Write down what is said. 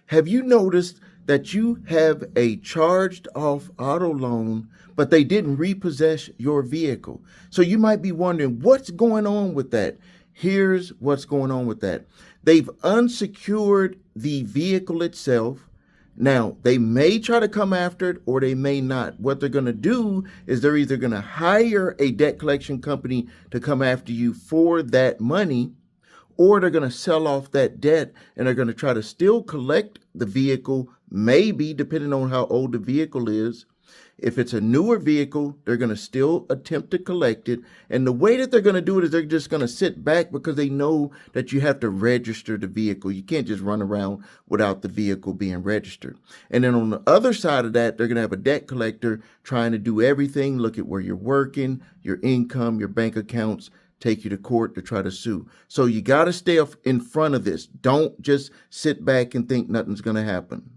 Have you noticed that you have a charged off auto loan, but they didn't repossess your vehicle? So you might be wondering what's going on with that. Here's what's going on with that. They've unsecured the vehicle itself. Now, they may try to come after it or they may not. What they're going to do is they're either going to hire a debt collection company to come after you for that money, or they're going to sell off that debt and they're going to try to still collect the vehicle, maybe depending on how old the vehicle is. If it's a newer vehicle, they're going to still attempt to collect it. And the way that they're going to do it is they're just going to sit back because they know that you have to register the vehicle. You can't just run around without the vehicle being registered. And then on the other side of that, they're going to have a debt collector trying to do everything, look at where you're working, your income, your bank accounts, take you to court to try to sue. So you got to stay in front of this. Don't just sit back and think nothing's going to happen.